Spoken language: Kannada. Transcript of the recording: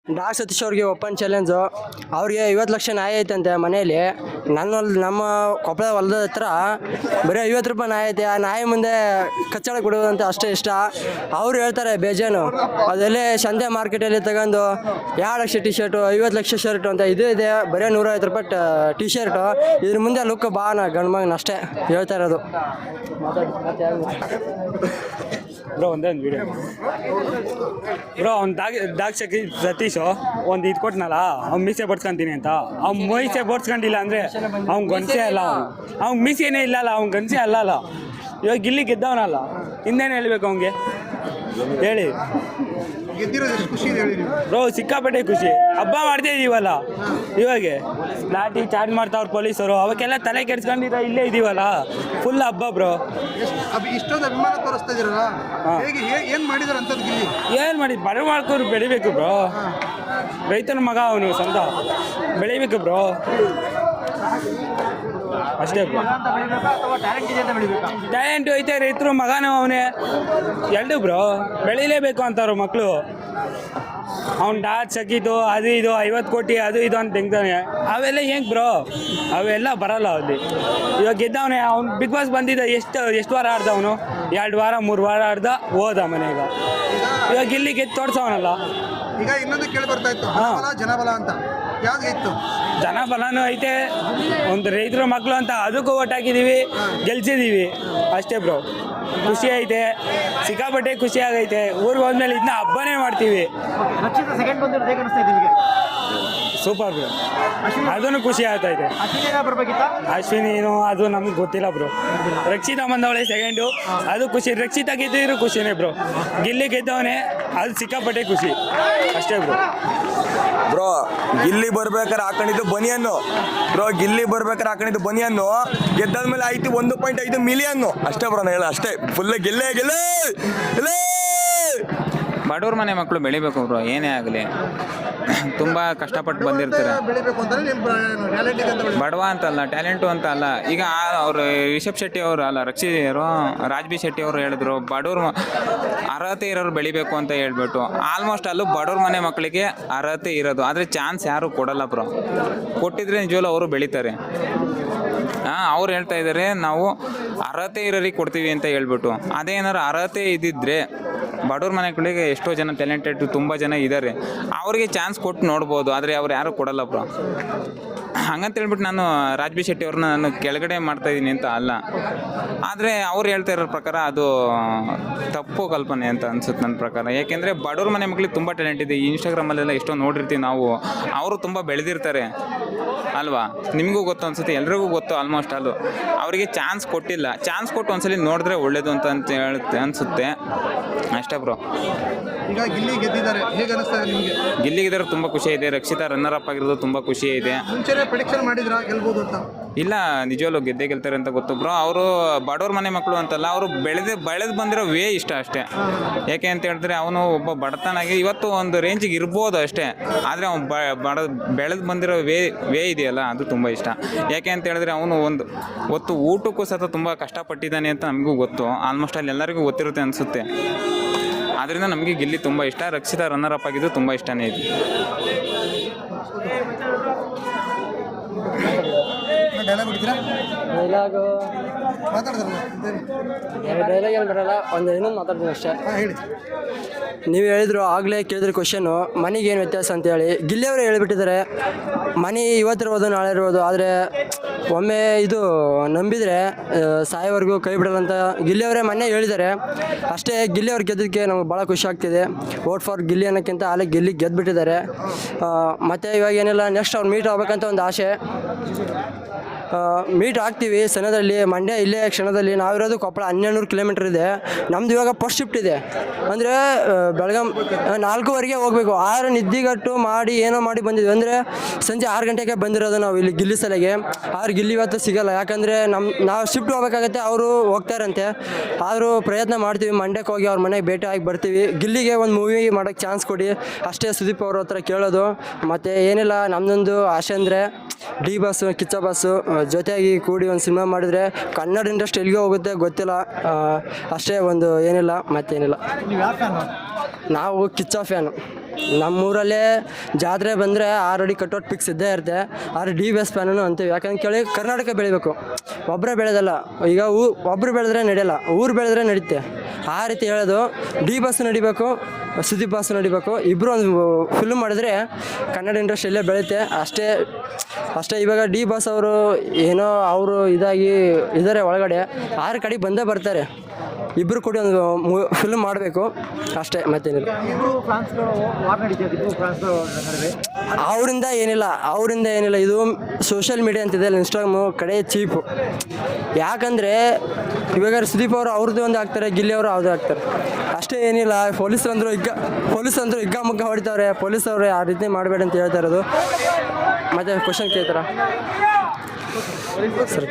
ಡಾ ಸತೀಶ್ ಅವ್ರಿಗೆ ಓಪನ್ ಚಾಲೆಂಜು. ಅವ್ರಿಗೆ 50 ಲಕ್ಷ ನ್ಯಾಯ ಐತಂತೆ ಮನೆಯಲ್ಲಿ. ನಮ್ಮ ಕೊಪ್ಪಳ ಹೊಲದ ಹತ್ರ ಬರೀ 50 ರೂಪಾಯಿ ನ್ಯಾಯ ಐತೆ. ಆ ನ್ಯಾಯ ಮುಂದೆ ಕಚ್ಚಡ ಕೊಡುವುದಂತ ಅಷ್ಟೇ ಇಷ್ಟ. ಅವ್ರು ಹೇಳ್ತಾರೆ ಬೇಜಾನು ಅದೆಲ್ಲೇ ಸಂತೆ ಮಾರ್ಕೆಟಲ್ಲಿ ತಗೊಂಡು 2 lakh T shirt 50 lakh shirt ಅಂತ ಇದು ಇದೆ. ಬರೀ 150 ರೂಪಾಯಿ ಟಿ ಶರ್ಟು. ಇದ್ರ ಮುಂದೆ ಲುಕ್ ಬಾ ಗಂಡ್ಮಗನ ಅಷ್ಟೇ ಹೇಳ್ತಾ ಇರೋದು. ಬ್ರೋ ಒಂದೇ ಒಂದು ವಿಡಿಯೋ ಬ್ರೋ. ಅವ್ನು ದಾಗ್ ಸತೀಶು ಒಂದು ಇದು ಕೊಟ್ಟನಲ್ಲ, ಅವ್ನು ಮೀಸೆ ಬಡ್ಸ್ಕೊಂತೀನಿ ಅಂತ. ಅವ್ನು ಮೀಸೆ ಬಡ್ಸ್ಕೊಂಡಿಲ್ಲ ಅಂದರೆ ಅವ್ನು ಗಂಟೆ ಅಲ್ಲ, ಅವ್ನು ಮೀಸೆನೇ ಇಲ್ಲಲ್ಲ, ಅವ್ನು ಗಂಟೆ ಅಲ್ಲಲ್ಲ. ಇವಾಗ ಗಿಲ್ಲಿ ಗೆದ್ದವನಲ್ಲ, ಇನ್ನೇನು ಹೇಳ್ಬೇಕು ಅವ್ನಿಗೆ ಹೇಳಿ ಬ್ರೋ. ಸಿಕ್ಕಾಪಟ್ಟೆ ಖುಷಿ. ಹಬ್ಬ ಮಾಡ್ತಾ ಇದೀವಲ್ಲ ಇವಾಗ. ಲಾಠಿ ಚಾರ್ಜ್ ಮಾಡ್ತಾವ್ರು ಪೊಲೀಸರು, ಅವಕ್ಕೆಲ್ಲ ತಲೆ ಕೆಡ್ಸ್ಕೊಂಡಿರ ಇಲ್ಲೇ ಇದೀವಲ್ಲ. ಫುಲ್ ಹಬ್ಬ ಬ್ರೋ. ಇಷ್ಟೊಂದು ಅಭಿಮಾನ ತೋರಿಸ್ತಾ ಇದೀರಲ್ಲ, ಏನ್ ಮಾಡಿದಾರೆ ಅಂತ? ಏನು ಮಾಡಿ ಬಡ ಮಾಡ್ಕೋರು ಬೆಳಿಬೇಕು ಬ್ರೋ. ರೈತನ ಮಗ ಅವನು, ಸ್ವಂತ ಬೆಳಿಬೇಕು ಬ್ರೋ, ಅಷ್ಟೇ ಬ್ರೋ. ಟ್ಯಾಲೆಂಟು ಐತೆ, ರೈತರು ಮಗನೂ ಅವನೇ, ಎರಡು ಬ್ರೋ. ಬೆಳಿಲೇಬೇಕು ಅಂತಾರು ಮಕ್ಕಳು. ಅವ್ನು ಡಾನ್ಸ್ ಹಾಕಿದ್ದು ಅದು ಇದು 50 ಕೋಟಿ ಅದು ಇದು ಅಂತ ತೆಗ್ದಾನೆ. ಅವೆಲ್ಲ ಹೆಂಗೆ ಬ್ರೋ? ಅವೆಲ್ಲ ಬರಲ್ಲ ಅಲ್ಲಿ. ಇವಾಗ ಗೆದ್ದವನೇ ಅವ್ನು. ಬಿಗ್ ಬಾಸ್ ಬಂದಿದ್ದ ಎಷ್ಟು ವಾರ ಆಡ್ದ ಅವನು? 2 ವಾರ 3 ವಾರ ಆಡ್ದ, ಹೋದ ಮನೆಗ. ಇವಾಗ ಇಲ್ಲಿ ಗೆದ್ದು ತೋರ್ಸವನಲ್ಲ. ಈಗ ಇನ್ನೊಂದು ಕೇಳಿ ಬರ್ತಾ ಇತ್ತು, ಜನಬಲ ಅಂತ. ಯಾವ್ದು ಇತ್ತು? ಜನಬಲನೂ ಐತೆ, ಒಂದು ರೈತರ ಮಕ್ಕಳು ಅಂತ ಅದಕ್ಕೂ ಓಟ್ ಹಾಕಿದ್ದೀವಿ, ಗೆಲ್ಸಿದ್ದೀವಿ ಅಷ್ಟೇ ಬ್ರೋ. ಖುಷಿ ಐತೆ, ಸಿಕ್ಕಾಪಟ್ಟೆ ಖುಷಿ ಆಗೈತೆ. ಊರಿಗೆ ಹೋದ್ಮೇಲೆ ಇದನ್ನ ಹಬ್ಬನೇ ಮಾಡ್ತೀವಿ. ಸೂಪರ್ ಬ್ರೋ, ಅದನ್ನು ಖುಷಿ ಆಗ್ತೈತೆ. ಅಶ್ವಿನಿನು ಅದು ನಮ್ಗೆ ಗೊತ್ತಿಲ್ಲ ಬ್ರೋ. ರಕ್ಷಿತಾ ಬಂದವಳೆ ಸೆಕೆಂಡು, ಅದು ಖುಷಿ. ರಕ್ಷಿತಾ ಗೆದ್ದಿದ್ರು ಖುಷಿನೇ ಬ್ರೋ. ಗಿಲ್ಲಿ ಗೆದ್ದವನೇ, ಅದು ಸಿಕ್ಕಾಪಟ್ಟೆ ಖುಷಿ ಅಷ್ಟೇ ಬ್ರೋ. ಬ್ರೋ ಗಿಲ್ಲಿ ಬರ್ಬೇಕಾರೆ ಹಾಕೊಂಡಿದ್ದು ಬನಿಯನ್ನು ಬ್ರೋ. ಗಿಲ್ಲಿ ಬರ್ಬೇಕಾರೆ ಹಾಕೊಂಡಿದ್ದು ಬನಿಯನ್ನು ಗೆದ್ದಾದ್ಮೇಲೆ ಆಯ್ತು 1.5 ಮಿಲಿಯನ್ ಅಷ್ಟೇ ಬ್ರೋ. ಹೇಳ ಅಷ್ಟೇ, ಫುಲ್ ಗೆಲ್ಲೇ ಗೆಲ್ಲೇ ಗೆಲ್ಲೇ. ಬಡವ್ರ ಮನೆ ಮಕ್ಕಳು ಬೆಳಿಬೇಕು ಬ್ರೋ, ಏನೇ ಆಗಲಿ. ತುಂಬ ಕಷ್ಟಪಟ್ಟು ಬಂದಿರ್ತಾರೆ. ಬಡವ ಅಂತಲ್ಲ, ಟ್ಯಾಲೆಂಟು ಅಂತ ಅಲ್ಲ. ಈಗ ಅವರು ರಿಷಬ್ ಶೆಟ್ಟಿ ಅವರು ಅಲ್ಲ, ರಾಜ್ ಬಿ ಶೆಟ್ಟಿ ಅವರು ಹೇಳಿದ್ರು ಬಡವ್ರ ಅರ್ಹತೆ ಇರೋರು ಬೆಳಿಬೇಕು ಅಂತ ಹೇಳ್ಬಿಟ್ಟು. ಆಲ್ಮೋಸ್ಟ್ ಅಲ್ಲೂ ಬಡವ್ರ ಮನೆ ಮಕ್ಕಳಿಗೆ ಅರ್ಹತೆ ಇರೋದು, ಆದರೆ ಚಾನ್ಸ್ ಯಾರು ಕೊಡಲ್ಲ ಬ್ರೋ. ಕೊಟ್ಟಿದ್ರೆ ನಿಜವಲ್ಲೂ ಅವರು ಬೆಳೀತಾರೆ. ಅವ್ರು ಹೇಳ್ತಾ ಇದ್ದಾರೆ ನಾವು ಅರ್ಹತೆ ಇರೋರಿಗೆ ಕೊಡ್ತೀವಿ ಅಂತ ಹೇಳ್ಬಿಟ್ಟು. ಅದೇನಾರು ಅರ್ಹತೆ ಇದ್ದಿದ್ರೆ ಬಡವ್ರ ಮನೆಗಳಿಗೆ ಎಷ್ಟೋ ಜನ ಟ್ಯಾಲೆಂಟೆಡ್ ತುಂಬ ಜನ ಇದ್ದಾರೆ, ಅವ್ರಿಗೆ ಚಾನ್ಸ್ ಕೊಟ್ಟು ನೋಡ್ಬೋದು. ಆದರೆ ಅವ್ರು ಯಾರು ಕೊಡಲ್ಲ ಬ್ರೋ. ಹಂಗಂತ ಹೇಳ್ಬಿಟ್ಟು ನಾನು ರಾಜ್ ಬಿ ಶೆಟ್ಟಿ ಅವ್ರನ್ನ ನಾನು ಕೆಳಗಡೆ ಮಾಡ್ತಾಯಿದ್ದೀನಿ ಅಂತ ಅಲ್ಲ. ಆದರೆ ಅವ್ರು ಹೇಳ್ತಾ ಇರೋ ಪ್ರಕಾರ ಅದು ತಪ್ಪು ಕಲ್ಪನೆ ಅಂತ ಅನ್ಸುತ್ತೆ ನನ್ನ ಪ್ರಕಾರ. ಯಾಕೆಂದರೆ ಬಡವ್ರ ಮನೆ ಮಕ್ಳಿಗೆ ತುಂಬ ಟ್ಯಾಲೆಂಟ್ ಇದೆ. ಇನ್ಸ್ಟಾಗ್ರಾಮಲ್ಲೆಲ್ಲ ಎಷ್ಟೋ ನೋಡಿರ್ತೀವಿ ನಾವು. ಅವರು ತುಂಬ ಬೆಳೆದಿರ್ತಾರೆ ಅಲ್ವಾ? ನಿಮಗೂ ಗೊತ್ತು ಅನ್ಸುತ್ತೆ, ಎಲ್ರಿಗೂ ಗೊತ್ತು ಆಲ್ಮೋಸ್ಟ್ ಅಲ್ಲೂ. ಅವರಿಗೆ ಚಾನ್ಸ್ ಕೊಟ್ಟಿಲ್ಲ. ಚಾನ್ಸ್ ಕೊಟ್ಟು ಒಂದ್ಸಲಿ ನೋಡಿದ್ರೆ ಒಳ್ಳೇದು ಅಂತ ಅನಿಸುತ್ತೆ ಅಷ್ಟೇ ಬ್ರೋ. ಈಗ ಗಿಲ್ಲಿ ಗೆದ್ದಿದ್ದಾರೆ, ಹೇಗೆ ಅನಿಸ್ತಾ ಇದೆ ನಿಮಗೆ? ಗಿಲ್ಲಿ ಗೆದ್ದರೆ ತುಂಬ ಖುಷಿ ಇದೆ. ರಕ್ಷಿತಾ ರನ್ನರ್ ಅಪ್ ಆಗಿರೋದು ತುಂಬ ಖುಷಿ ಇದೆ. ಮುಂಚೆನೇ ಪ್ರೆಡಿಕ್ಷನ್ ಮಾಡಿದ್ರಾ ಗೆಲ್ಬೋದು ಅಂತ? ಇಲ್ಲ, ನಿಜವಲ್ಲೂ ಗೆದ್ದೇ ಗೆಲ್ತಾರೆ ಅಂತ ಗೊತ್ತು ಬ್ರೋ. ಅವರು ಬಡವ್ರ ಮನೆ ಮಕ್ಕಳು ಅಂತಲ್ಲ, ಅವರು ಬೆಳೆದು ಬಂದಿರೋ ವೇ ಇಷ್ಟ ಅಷ್ಟೇ. ಯಾಕೆ ಅಂತ ಹೇಳಿದ್ರೆ ಅವನು ಒಬ್ಬ ಬಡತನಾಗಿ ಇವತ್ತು ಒಂದು ರೇಂಜಿಗೆ ಇರ್ಬೋದು ಅಷ್ಟೇ. ಆದರೆ ಅವನು ಬೆಳೆದು ಬಂದಿರೋ ವೇ ಇದೆಯಲ್ಲ, ಅದು ತುಂಬ ಇಷ್ಟ. ಯಾಕೆ ಅಂತ ಹೇಳಿದ್ರೆ ಅವನು ಹೊತ್ತು ಊಟಕ್ಕೂ ಸಹ ತುಂಬ ಕಷ್ಟಪಟ್ಟಿದ್ದಾನೆ ಅಂತ ನಮಗೂ ಗೊತ್ತು. ಆಲ್ಮೋಸ್ಟ್ ಅಲ್ಲಿ ಎಲ್ಲರಿಗೂ ಗೊತ್ತಿರುತ್ತೆ ಅನಿಸುತ್ತೆ. ಆದ್ದರಿಂದ ನಮಗೆ ಗಿಲ್ಲಿ ತುಂಬ ಇಷ್ಟ. ರಕ್ಷಿತಾ ರನ್ನರ್ ಅಪ್ ಆಗಿದ್ದು ತುಂಬ ಇಷ್ಟನೇ ಇದೆ. ಡೈಲಾಗ್ ಏನು ಬರಲ್ಲ, ಇನ್ನೊಂದು ಮಾತಾಡ್ತೀನಿ ಅಷ್ಟೇ. ಹೇಳಿ. ನೀವು ಹೇಳಿದ್ರು ಆಗಲೇ ಕೇಳಿದ್ರೆ ಕ್ವಶನ್ನು, ಮನೆಗೆ ಏನು ವ್ಯತ್ಯಾಸ ಅಂತೇಳಿ. ಗಿಲ್ಲಿಯವರು ಹೇಳಿಬಿಟ್ಟಿದ್ದಾರೆ ಮನೆ ಇವತ್ತಿರ್ಬೋದು ನಾಳೆ ಇರ್ಬೋದು, ಆದರೆ ಒಮ್ಮೆ ಇದು ನಂಬಿದರೆ ಸಾಯೋವರೆಗೂ ಕೈ ಬಿಡಲ್ಲ ಅಂತ ಗಿಲ್ಲಿಯವರೇ ಮೊನ್ನೆ ಹೇಳಿದ್ದಾರೆ ಅಷ್ಟೇ. ಗಿಲ್ಲಿಯವ್ರು ಗೆದ್ದಕ್ಕೆ ನಮಗೆ ಭಾಳ ಖುಷಿ ಆಗ್ತಿದೆ. ವೋಟ್ ಫಾರ್ ಗಿಲ್ಲಿ ಅನ್ನೋಕ್ಕಿಂತ ಅಲ್ಲೇ ಗಿಲ್ಲಿ ಗೆದ್ದುಬಿಟ್ಟಿದ್ದಾರೆ. ಮತ್ತು ಇವಾಗ ಏನಿಲ್ಲ, ನೆಕ್ಸ್ಟ್ ಅವ್ರು ಮೀಟ್ ಆಗ್ಬೇಕಂತ ಒಂದು ಆಸೆ. ಮೀಟ್ ಆಗ್ತೀವಿ ಸನದಲ್ಲಿ, ಮಂಡ್ಯ ಇಲ್ಲೇ ಕ್ಷಣದಲ್ಲಿ. ನಾವಿರೋದು ಕೊಪ್ಪಳ 1200 ಕಿಲೋಮೀಟ್ರ್ ಇದೆ. ನಮ್ದು ಇವಾಗ ಫಸ್ಟ್ ಶಿಫ್ಟ್ ಇದೆ. ಅಂದರೆ ಬೆಳಗಾಂ 4:15ಗೆ ಹೋಗಬೇಕು. 6 ನಿದ್ದೆಗಟ್ಟು ಮಾಡಿ ಏನೋ ಮಾಡಿ ಬಂದಿದ್ವಿ. ಅಂದರೆ ಸಂಜೆ 6 ಗಂಟೆಗೆ ಬಂದಿರೋದು ನಾವು ಇಲ್ಲಿ ಗಿಲ್ಲಿ ಸಲೆಗೆ. ಆದ್ರೆ ಗಿಲ್ಲಿ ಇವತ್ತು ಸಿಗೋಲ್ಲ, ಯಾಕಂದರೆ ನಾವು ಶಿಫ್ಟ್ ಹೋಗ್ಬೇಕಾಗತ್ತೆ, ಅವರು ಹೋಗ್ತಾರಂತೆ. ಆದರೂ ಪ್ರಯತ್ನ ಮಾಡ್ತೀವಿ, ಮಂಡ್ಯಕ್ಕೆ ಹೋಗಿ ಅವ್ರ ಮನೆಗೆ ಭೇಟಿ ಆಗಿ ಬರ್ತೀವಿ. ಗಿಲ್ಲಿಗೆ ಒಂದು ಮೂವಿ ಮಾಡೋಕ್ಕೆ ಚಾನ್ಸ್ ಕೊಡಿ ಅಷ್ಟೇ ಸುದೀಪ್ ಅವ್ರ ಹತ್ರ ಕೇಳೋದು. ಮತ್ತು ಏನಿಲ್ಲ, ನಮ್ಮದೊಂದು ಆಸೆ ಅಂದರೆ ಡಿ ಬಾಸು ಕಿಚ್ಚ ಬಾಸು ಜೊತೆಯಾಗಿ ಕೂಡಿ ಒಂದು ಸಿನಿಮಾ ಮಾಡಿದರೆ ಕನ್ನಡ ಇಂಡಸ್ಟ್ರಿ ಎಲ್ಲಿಗೆ ಹೋಗುತ್ತೆ ಗೊತ್ತಿಲ್ಲ. ಅಷ್ಟೇ, ಒಂದು ಏನಿಲ್ಲ, ಮತ್ತೇನಿಲ್ಲ. ನಾವು ಕಿಚ್ಚ ಫ್ಯಾನು. ನಮ್ಮೂರಲ್ಲೇ ಜಾತ್ರೆ ಬಂದರೆ 6 ಅಡಿ ಕಟ್ಔಟ್ ಫಿಕ್ಸ್ ಇದ್ದೇ ಇರುತ್ತೆ. ಆದ್ರೆ ಡಿ ಬಿ ಎಸ್ ಪ್ಯಾನೂ ಅಂತೀವಿ. ಯಾಕಂತ ಕೇಳಿ ಕರ್ನಾಟಕ ಬೆಳಿಬೇಕು, ಒಬ್ಬರೇ ಬೆಳೆದಲ್ಲ. ಈಗ ಒಬ್ಬರು ಬೆಳೆದ್ರೆ ನಡೆಯಲ್ಲ, ಊರು ಬೆಳೆದ್ರೆ ನಡೀತೆ. ಆ ರೀತಿ ಹೇಳೋದು. ಡಿ ಬಸ್ ನಡಿಬೇಕು, ಸುದೀಪ್ ಬಾಸ್ ನಡಿಬೇಕು. ಇಬ್ಬರು ಒಂದು ಫಿಲ್ಮ್ ಮಾಡಿದ್ರೆ ಕನ್ನಡ ಇಂಡಸ್ಟ್ರಿಯಲ್ಲೇ ಬೆಳೆಯುತ್ತೆ. ಅಷ್ಟೇ ಇವಾಗ ಡಿ ಬಾಸ್ ಅವರು ಏನೋ ಅವರು ಇದಾಗಿ ಇದ್ದಾರೆ ಒಳಗಡೆ, 6 ಕಡೆ ಬಂದೇ ಬರ್ತಾರೆ. ಇಬ್ಬರು ಕೂಡಿ ಒಂದು ಫಿಲ್ಮ್ ಮಾಡಬೇಕು ಅಷ್ಟೇ, ಮತ್ತೇನಿಲ್ಲ. ಅವರಿಂದ ಏನಿಲ್ಲ. ಇದು ಸೋಷಿಯಲ್ ಮೀಡಿಯಾ ಅಂತಿದೆ, ಇನ್ಸ್ಟಾಗ್ರಾಮು ಕಡೆ ಚೀಪು. ಯಾಕಂದರೆ ಇವಾಗ ಸುದೀಪ್ ಅವರು ಅವ್ರದ್ದು ಒಂದು ಹಾಕ್ತಾರೆ, ಗಿಲ್ಲಿ ಅವರು ಅವ್ರದ್ದು ಹಾಕ್ತಾರೆ ಅಷ್ಟೇ, ಏನಿಲ್ಲ. ಪೊಲೀಸರು ಹಿಗ್ಗ ಮುಗ್ಗ ಹೊಡಿತಾರೆ. ಪೊಲೀಸವರು ಆ ರೀತಿ ಮಾಡಬೇಡ ಅಂತ ಹೇಳ್ತಾ ಇರೋದು. ಮತ್ತು ಕ್ವಶನ್ ಕೇಳ್ತಾರ ಸರಿ.